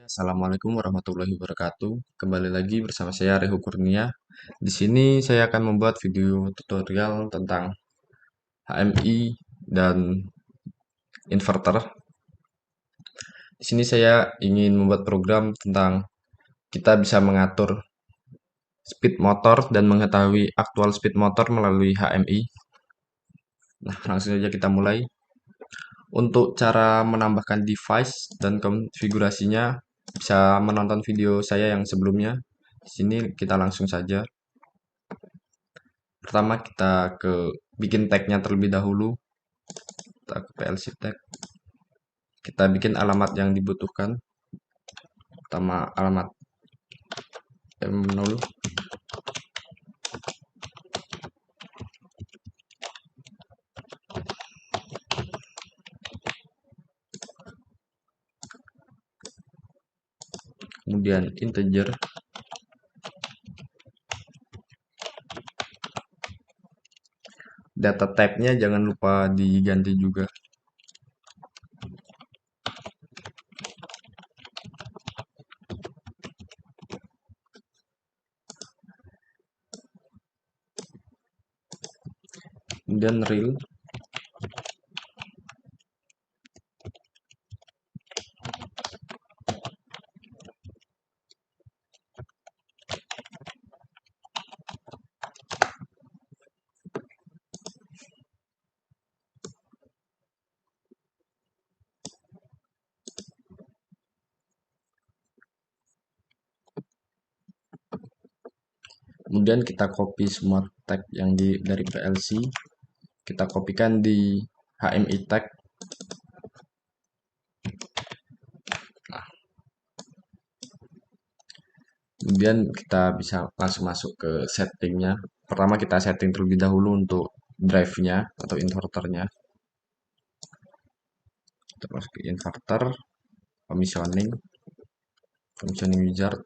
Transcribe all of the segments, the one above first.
Assalamualaikum warahmatullahi wabarakatuh. Kembali lagi bersama saya Rehu Kurnia. Di sini saya akan membuat video tutorial tentang HMI dan inverter. Di sini saya ingin membuat program tentang kita bisa mengatur speed motor dan mengetahui aktual speed motor melalui HMI. Nah, langsung saja kita mulai. Untuk cara menambahkan device dan konfigurasinya bisa menonton video saya yang sebelumnya. Di sini kita langsung saja. Pertama kita ke bikin tagnya terlebih dahulu. Kita ke PLC tag. Kita bikin alamat yang dibutuhkan. Pertama alamat M0. Kemudian integer. Data type-nya jangan lupa diganti juga. Kemudian real. Kemudian kita copy semua tag yang dari PLC. Kita kopikan di HMI tag. Kemudian kita bisa langsung masuk ke settingnya. Pertama kita setting terlebih dahulu untuk drive-nya atau inverternya. Kita masuk ke inverter, commissioning, wizard.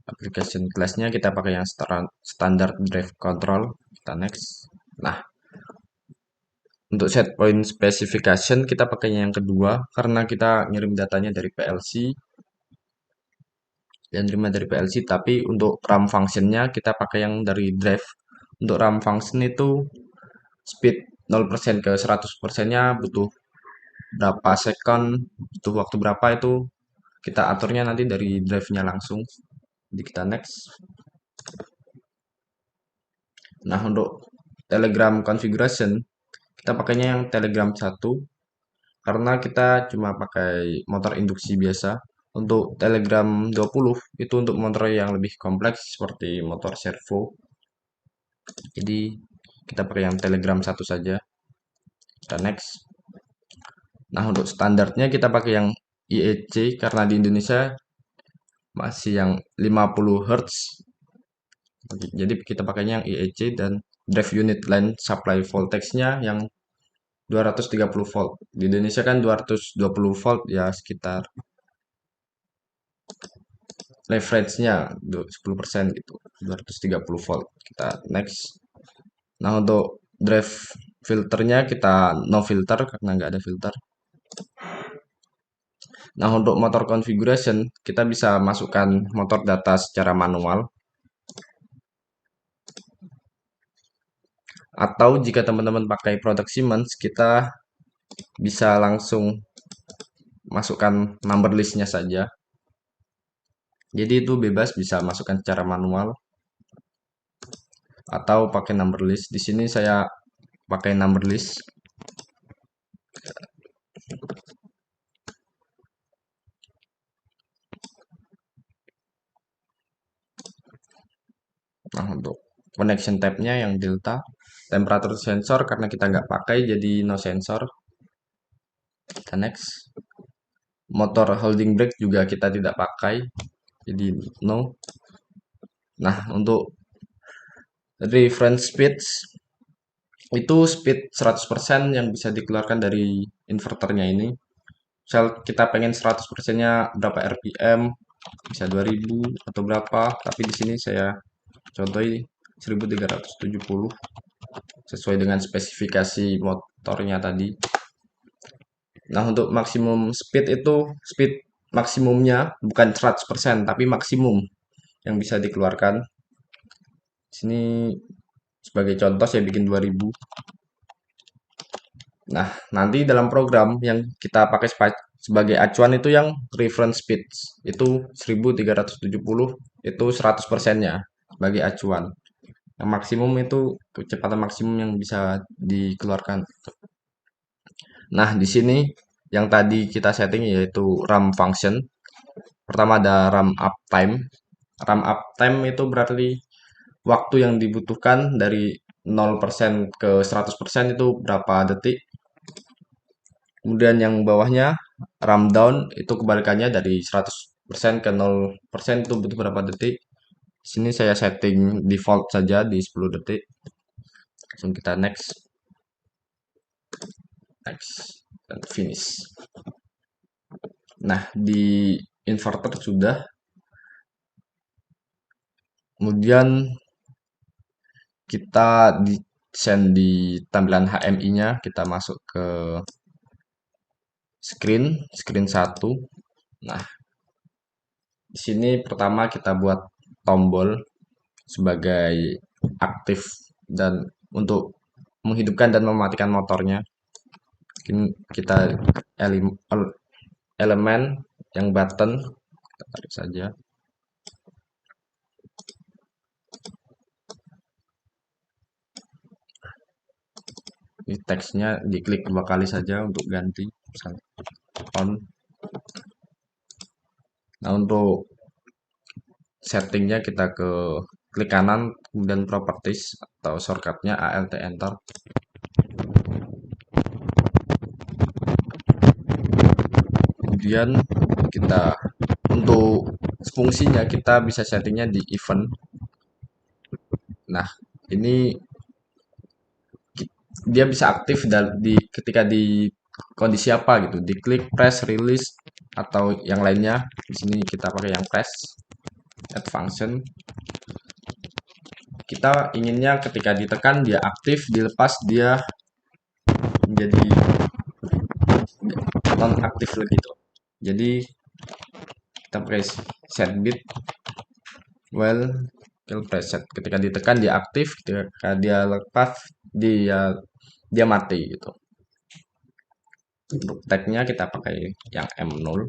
Application class-nya kita pakai yang standar drive control. Kita next. Nah, untuk set point specification kita pakainya yang kedua karena kita ngirim datanya dari PLC dan terima dari PLC, tapi untuk RAM function-nya kita pakai yang dari drive. Untuk RAM function itu speed 0% ke 100%-nya butuh berapa second, butuh waktu berapa itu kita aturnya nanti dari drive-nya langsung. Jadi kita next. Nah, untuk Telegram configuration kita pakainya yang Telegram 1 karena kita cuma pakai motor induksi biasa. Untuk Telegram 20 itu untuk motor yang lebih kompleks seperti motor servo. Jadi kita pakai yang Telegram 1 saja. Kita next. Nah, untuk standarnya kita pakai yang IEC karena di Indonesia masih yang 50 Hz. Jadi kita pakainya yang IEC dan drive unit line supply voltage-nya yang 230 volt. Di Indonesia kan 220 volt ya, sekitar reference-nya 10% gitu. 230 volt. Kita next. Nah, untuk drive filternya kita no filter karena nggak ada filter. Nah, untuk motor configuration kita bisa masukkan motor data secara manual. Atau jika teman-teman pakai produk Siemens, kita bisa langsung masukkan number list-nya saja. Jadi itu bebas, bisa masukkan secara manual atau pakai number list. Di sini saya pakai number list. Nah, untuk connection tab-nya yang delta, temperature sensor karena kita nggak pakai jadi no sensor. Kita next. Motor holding brake juga kita tidak pakai, jadi no. Nah, untuk reference speed itu speed 100% yang bisa dikeluarkan dari inverternya ini. Misal kita pengen 100%-nya berapa RPM, bisa 2000 atau berapa, tapi di sini saya contohin 1370 sesuai dengan spesifikasi motornya tadi. Nah, untuk maksimum speed itu speed maksimumnya bukan 100% tapi maksimum yang bisa dikeluarkan. Sini sebagai contoh saya bikin 2000. Nah, nanti dalam program yang kita pakai sebagai acuan itu yang reference speed itu 1370 itu 100%-nya sebagai acuan. Yang maksimum itu kecepatan maksimum yang bisa dikeluarkan. Nah, di sini yang tadi kita setting yaitu RAM function. Pertama ada RAM uptime. RAM uptime itu berarti waktu yang dibutuhkan dari 0% ke 100% itu berapa detik. Kemudian yang bawahnya RAM down itu kebalikannya dari 100% ke 0% itu butuh berapa detik. Di sini saya setting default saja di 10 detik. Langsung kita next, next, dan finish. Nah, di inverter sudah. Kemudian kita di send di tampilan HMI-nya, kita masuk ke screen 1. Nah, di sini pertama kita buat tombol sebagai aktif dan untuk menghidupkan dan mematikan motornya. Mungkin kita elemen yang button kita tarik saja. Ini teksnya diklik 2 kali saja untuk ganti, misalnya on. Nah, untuk settingnya kita ke klik kanan kemudian properties atau shortcutnya alt enter. Kemudian kita untuk fungsinya kita bisa settingnya di event. Nah, ini dia bisa aktif ketika di kondisi apa gitu, diklik, press, release atau yang lainnya. Di sini kita pakai yang press. Add function. Kita inginnya ketika ditekan dia aktif, dilepas dia menjadi non aktif lagi tuh. Jadi kita pakai set bit well preset. Ketika ditekan dia aktif, ketika dia lepas dia mati gitu. Untuk tagnya kita pakai yang M0.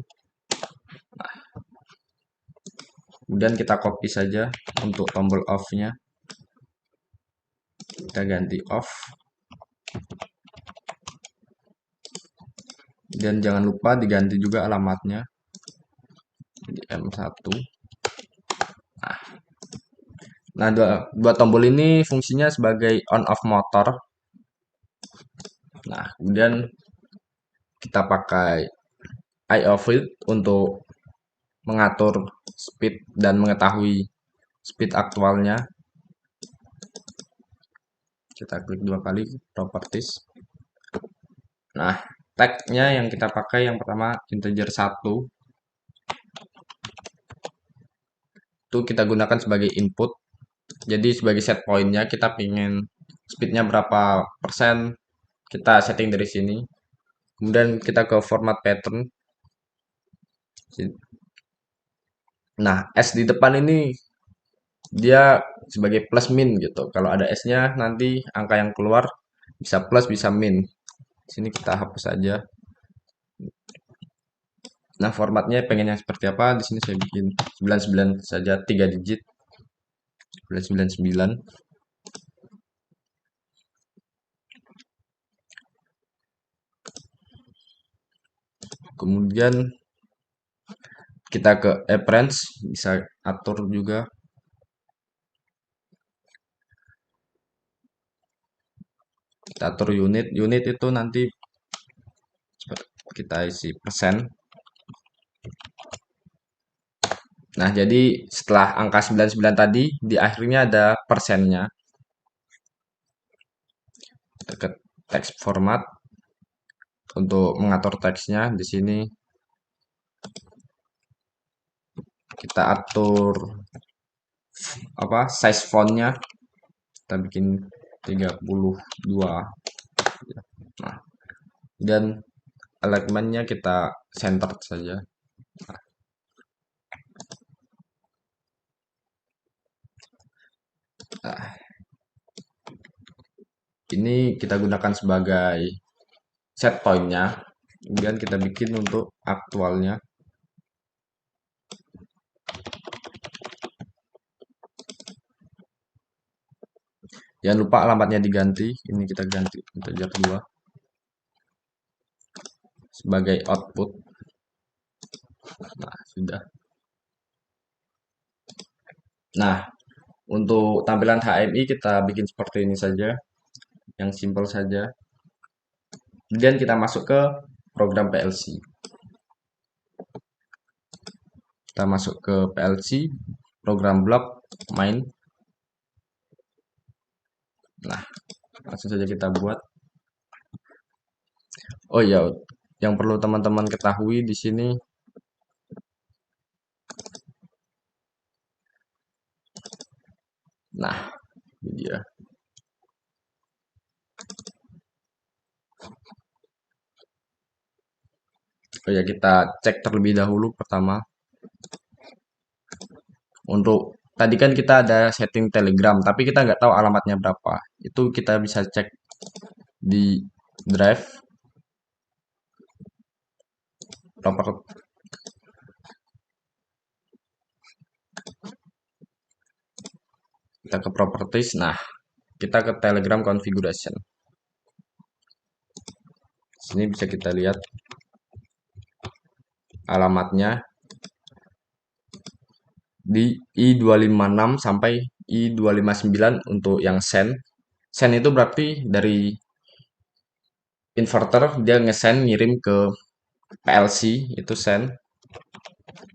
Nah, kemudian kita copy saja untuk tombol off-nya. Kita ganti off. Dan jangan lupa diganti juga alamatnya. Jadi M1. Nah, dua tombol ini fungsinya sebagai on off motor. Nah, kemudian kita pakai eye of it untuk mengatur speed dan mengetahui speed aktualnya. Kita klik 2 kali properties. Nah, tagnya yang kita pakai yang pertama integer 1. Itu kita gunakan sebagai input. Jadi sebagai set pointnya kita ingin speednya berapa persen, kita setting dari sini. Kemudian kita ke format pattern. Nah, S di depan ini dia sebagai plus min gitu. Kalau ada S-nya nanti angka yang keluar bisa plus bisa min. Sini kita hapus saja. Nah, formatnya pengen yang seperti apa? Di sini saya bikin 99 saja, 3 digit. 99. Kemudian kita ke appearance, bisa atur juga. Kita atur unit. Unit itu nanti kita isi persen. Nah, jadi setelah angka 99 tadi, di akhirnya ada persennya. Kita ke text format. Untuk mengatur teksnya di sini kita atur apa size fontnya, kita bikin 32. Nah, dan alignmentnya kita centered saja. Nah, ini kita gunakan sebagai set pointnya. Kemudian kita bikin untuk aktualnya. Jangan lupa alamatnya diganti. Ini kita ganti integer 2 sebagai output. Nah, sudah. Nah, untuk tampilan HMI kita bikin seperti ini saja, yang simple saja. Kemudian kita masuk ke program PLC. Kita masuk ke PLC, program block, main. Nah, langsung saja kita buat. Oh iya, yang perlu teman-teman ketahui di sini, nah, ini dia. Oh ya, kita cek terlebih dahulu pertama. Untuk tadi kan kita ada setting Telegram, tapi kita nggak tahu alamatnya berapa. Itu kita bisa cek di drive, kita ke properties. Nah, kita ke Telegram configuration. Sini bisa kita lihat alamatnya di I256 sampai I259 untuk yang send. Send itu berarti dari inverter dia nge-send ngirim ke PLC itu send.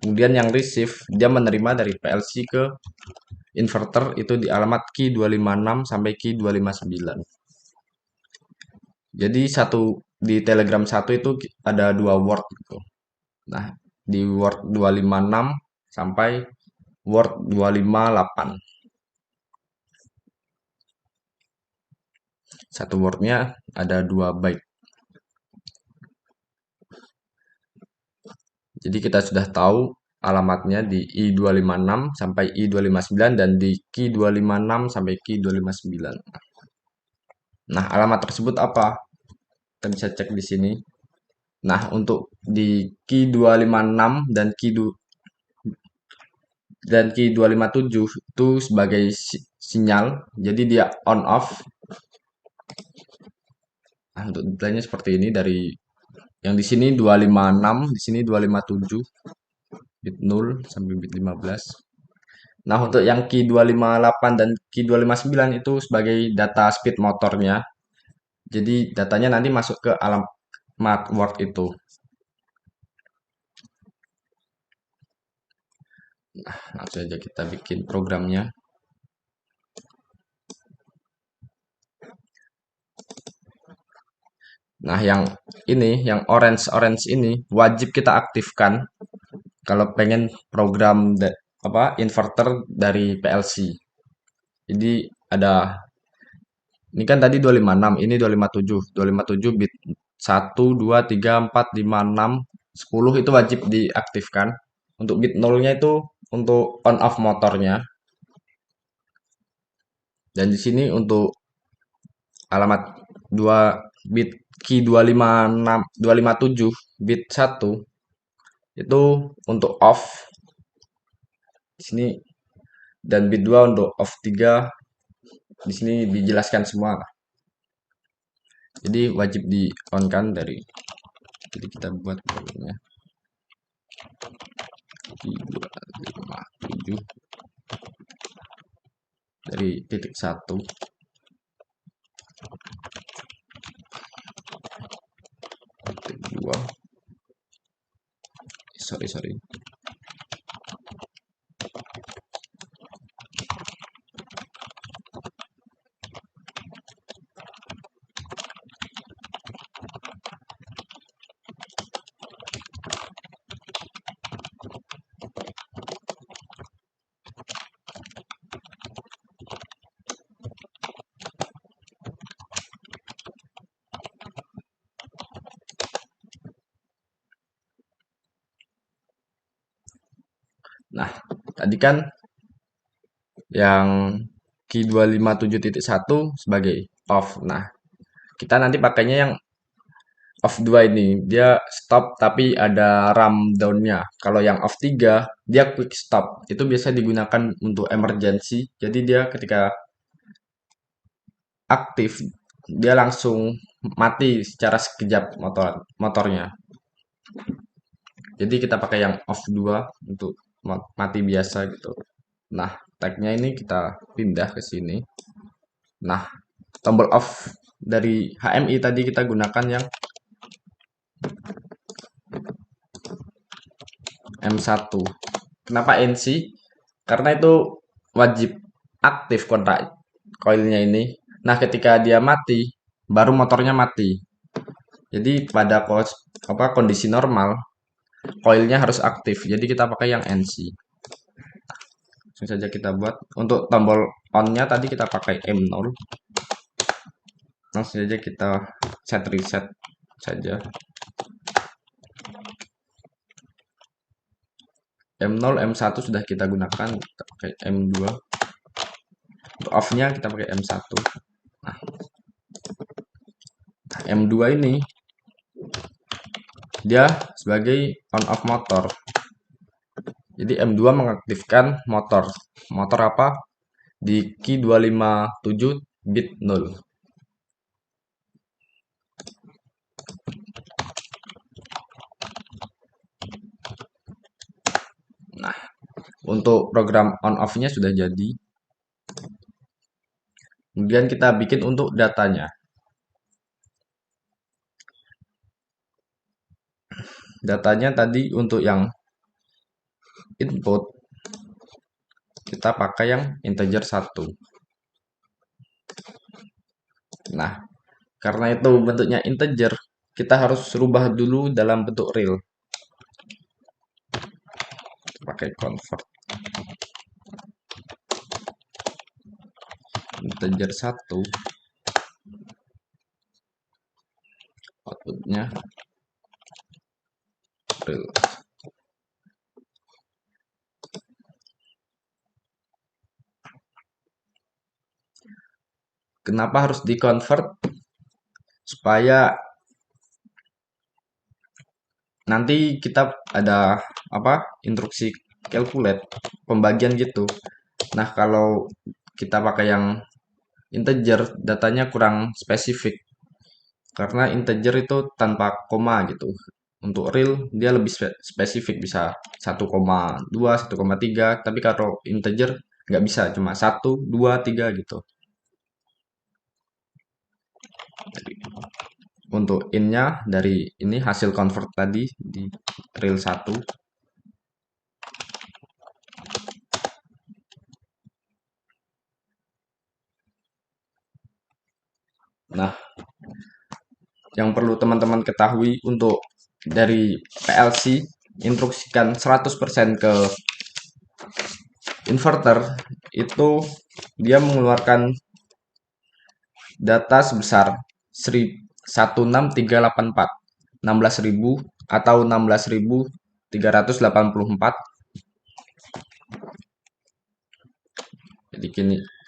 Kemudian yang receive dia menerima dari PLC ke inverter itu di alamat key 256 sampai key 259. Jadi di Telegram satu itu ada dua word gitu. Nah, di word 256 sampai word 258. Satu wordnya ada 2 byte. Jadi kita sudah tahu alamatnya di I256 sampai I259 dan di key 256 sampai key 259. Nah, alamat tersebut apa? Kita bisa cek di sini. Nah, untuk di key 256 dan key 257 itu sebagai sinyal. Jadi dia on off. Nah, untuk detailnya seperti ini dari yang di sini 256, di sini 257, bit 0 sampai bit 15. Nah, untuk yang key 258 dan key 259 itu sebagai data speed motornya. Jadi datanya nanti masuk ke alamat word itu. Nah, langsung aja kita bikin programnya. Nah, yang orange ini wajib kita aktifkan kalau pengen program inverter dari PLC. Jadi ada ini kan tadi 256, ini 257. 257 bit 1 2 3 4 5 6 10 itu wajib diaktifkan. Untuk bit 0-nya itu untuk on off motornya. Dan di sini untuk alamat 2 bit key 256 257 bit 1 itu untuk off di sini, dan bit 2 untuk off 3 di sini dijelaskan semua. Jadi wajib di on kan dari, jadi kita buat programnya 257 dari titik 1 titik 2, sorry. Nah, tadi kan yang Q257.1 sebagai off. Nah, kita nanti pakainya yang off 2 ini. Dia stop tapi ada rundown-nya. Kalau yang off 3 dia quick stop. Itu biasa digunakan untuk emergency. Jadi dia ketika aktif, dia langsung mati secara sekejap motornya. Jadi kita pakai yang off 2 untuk mati biasa gitu. Nah, tagnya ini kita pindah ke sini. Nah, tombol off dari HMI tadi kita gunakan yang M1. Kenapa NC? Karena itu wajib aktif kontak koilnya ini. Nah, ketika dia mati, baru motornya mati. Jadi pada kondisi normal, koilnya harus aktif. Jadi kita pakai yang NC. Langsung saja kita buat. Untuk tombol on-nya tadi kita pakai M0. Langsung saja kita set reset saja. M0, M1 sudah kita gunakan, kita pakai M2. Untuk off-nya kita pakai M1. Nah, M2 ini dia sebagai on off motor. Jadi M2 mengaktifkan motor. Motor apa? Di key 257 bit 0. Nah, untuk program on off-nya sudah jadi. Kemudian kita bikin untuk datanya. Datanya tadi untuk yang input kita pakai yang integer 1. Nah, karena itu bentuknya integer, kita harus rubah dulu dalam bentuk real. Pakai convert integer 1, outputnya real. Kenapa harus di convert? Supaya nanti kita ada apa? Instruksi calculate, pembagian gitu. Nah, kalau kita pakai yang integer, datanya kurang spesifik. Karena integer itu tanpa koma gitu. Untuk real dia lebih spesifik, bisa 1,2, 1,3. Tapi kalau integer nggak bisa, cuma 1, 2, 3 gitu. Untuk in-nya dari ini hasil convert tadi di real 1. Nah, yang perlu teman-teman ketahui untuk dari PLC instruksikan 100% ke inverter itu dia mengeluarkan data sebesar 16384, 16.000 atau 16.384. Jadi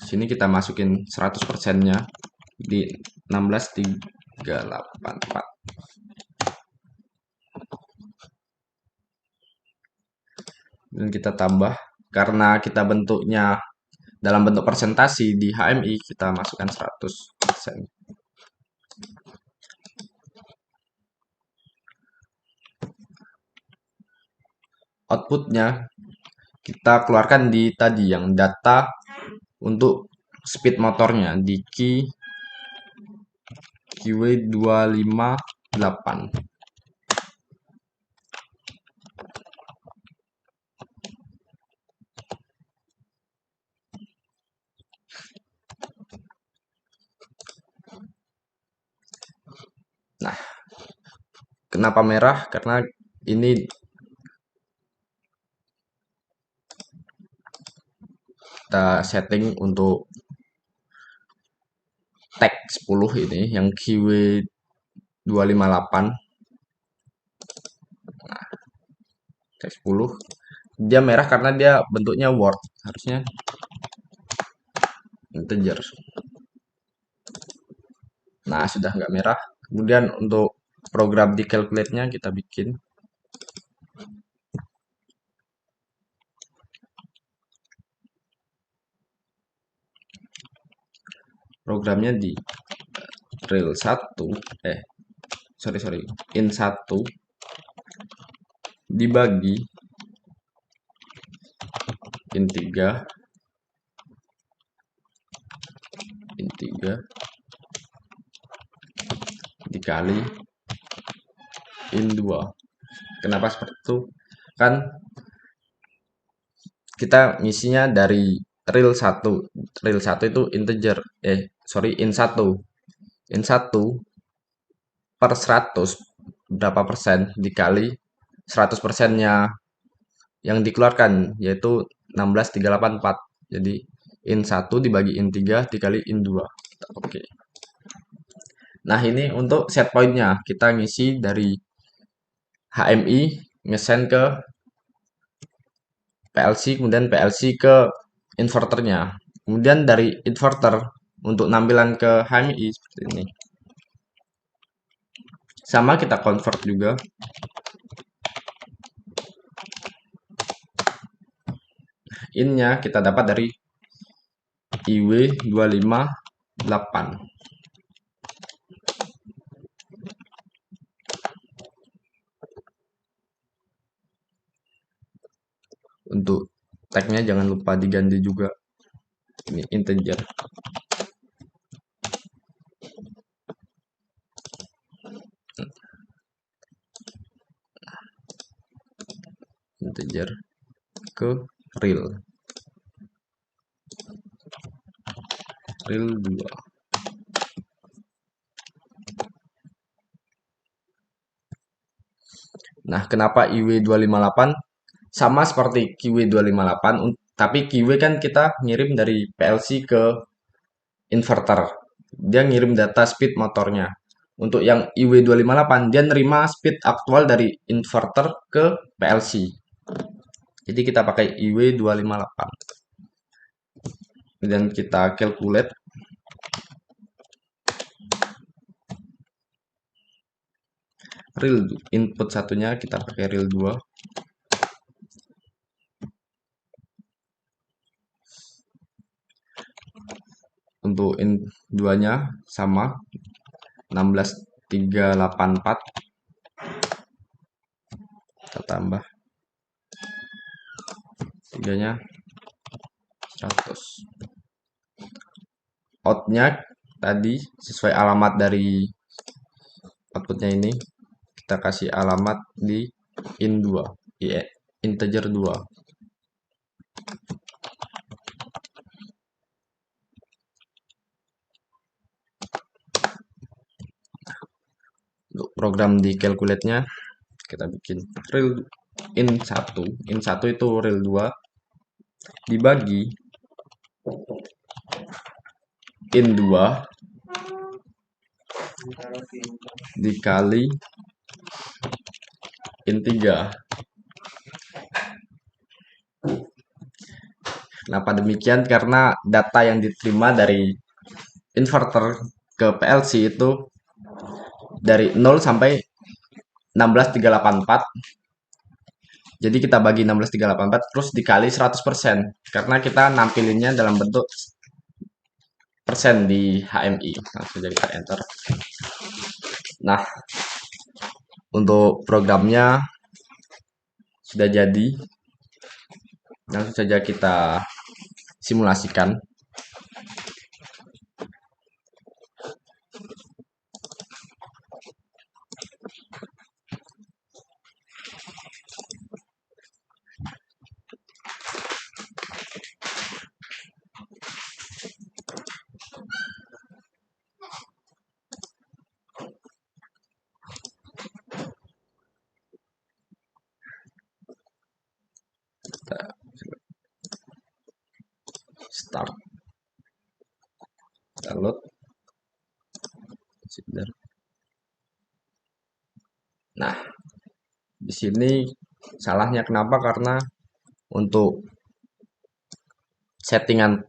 sini kita masukin 100%-nya di 16.384. Dan kita tambah karena kita bentuknya dalam bentuk presentasi di HMI, kita masukkan 100%. Outputnya kita keluarkan di tadi yang data untuk speed motornya di key QW258. Nah, kenapa merah? Karena ini kita setting untuk tag 10 ini yang QW258. Nah, tag 10 Dia merah karena dia bentuknya word, harusnya integer. Nah, sudah nggak merah. Kemudian untuk program di calculate-nya kita bikin. Programnya di rel 1, sorry, in 1 dibagi in 3 dikali in 2. Kenapa seperti itu? Kan kita ngisinya dari real 1. Real 1 itu integer. In 1. In 1 per 100 berapa persen dikali 100 persennya yang dikeluarkan, yaitu 16,384. Jadi in 1 dibagi in 3 dikali in 2. Oke. Nah, ini untuk set point-nya. Kita ngisi dari HMI ngesend ke PLC, kemudian PLC ke inverternya. Kemudian dari inverter untuk nampilan ke HMI seperti ini. Sama kita convert juga. In-nya kita dapat dari IW258. Untuk tag-nya jangan lupa diganti juga. Ini integer. Integer ke real. Real 2. Nah, kenapa IW258? Sama seperti QW258, tapi QW kan kita ngirim dari PLC ke inverter. Dia ngirim data speed motornya. Untuk yang IW258, dia nerima speed aktual dari inverter ke PLC. Jadi kita pakai IW258. Dan kita calculate. Real input satunya kita pakai real 2. Untuk in 2-nya sama 16,384. Kita tambah 3-nya 100. Out-nya tadi sesuai alamat dari outputnya ini, kita kasih alamat di in 2, integer 2. Untuk program di calculate-nya kita bikin real in 1. In 1 itu real 2 dibagi in 2 dikali in 3. Kenapa demikian? Karena data yang diterima dari inverter ke PLC itu dari 0 sampai 16,384. Jadi kita bagi 16,384 terus dikali 100%. Karena kita nampilinnya dalam bentuk persen di HMI. Langsung saja kita enter. Nah, untuk programnya sudah jadi. Langsung saja kita simulasikan. Start. Download. Nah, di sini salahnya kenapa? Karena Untuk settingan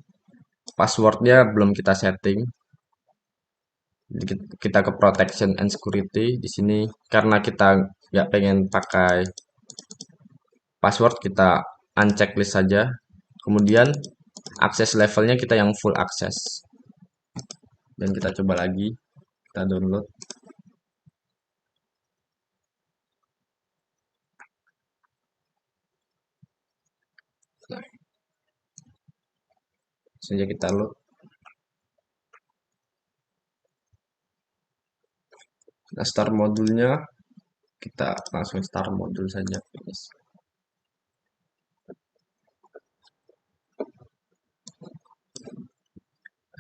passwordnya belum kita setting. Jadi kita ke protection and security di sini karena kita nggak pengen pakai password, kita uncheck list saja. Kemudian akses levelnya kita yang full akses. Dan kita coba lagi, kita download. Saja kita load. Nah, start modulnya kita langsung start modul saja, finish.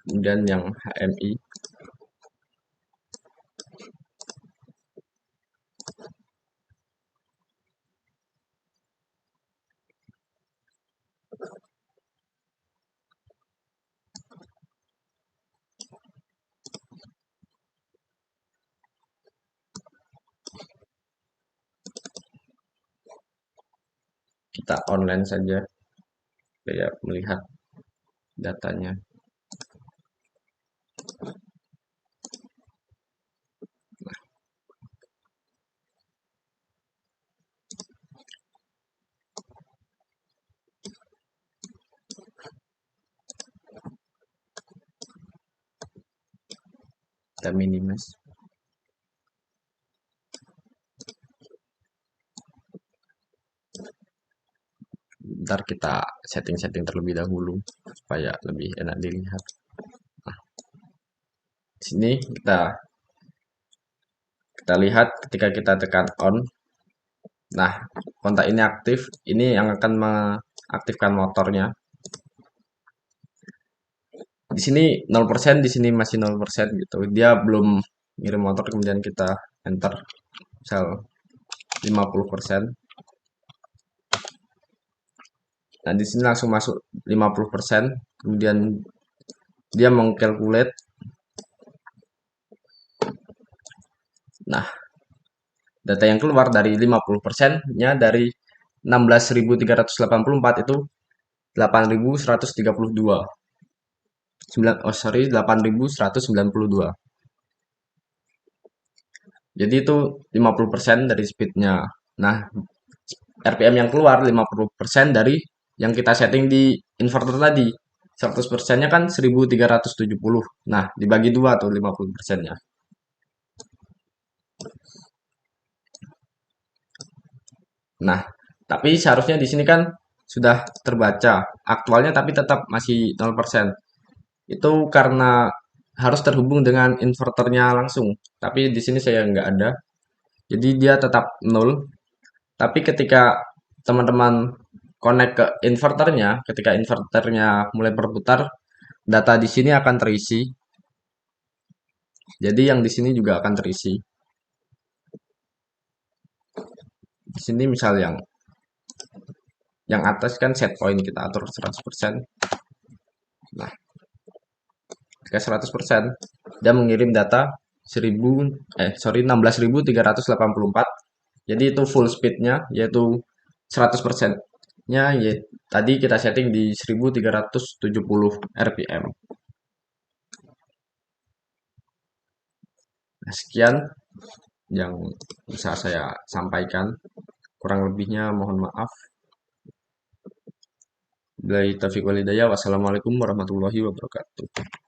Kemudian yang HMI kita online saja supaya melihat datanya. Kita minimize. Ntar kita setting-setting terlebih dahulu supaya lebih enak dilihat. Nah, sini kita lihat ketika kita tekan on. Nah, kontak ini aktif. Ini yang akan mengaktifkan motornya. Di sini 0%, di sini masih 0% gitu. Dia belum ngirim motor, kemudian kita enter misal 50%. Nah, di sini langsung masuk 50%. Kemudian dia mengkalkulate. Nah, data yang keluar dari 50%-nya dari 16.384 itu 8.132. 8.192. Jadi itu 50% dari speednya. Nah, RPM yang keluar 50% dari yang kita setting di inverter tadi. 100%-nya kan 1370. Nah, dibagi 2 tuh 50%-nya. Nah, tapi seharusnya di sini kan sudah terbaca aktualnya tapi tetap masih 0%. Itu karena harus terhubung dengan inverternya langsung. Tapi di sini saya nggak ada. Jadi dia tetap 0. Tapi ketika teman-teman connect ke inverternya, ketika inverternya mulai berputar, data di sini akan terisi. Jadi yang di sini juga akan terisi. Di sini misal yang atas kan set point kita atur 100%. Nah, ketika 100%, dia mengirim data 16.384. Jadi itu full speednya yaitu 100%-nya ya, tadi kita setting di 1370 rpm. Nah, sekian yang bisa saya sampaikan. Kurang lebihnya mohon maaf. Billahi taufiq wal hidayah. Wassalamualaikum warahmatullahi wabarakatuh.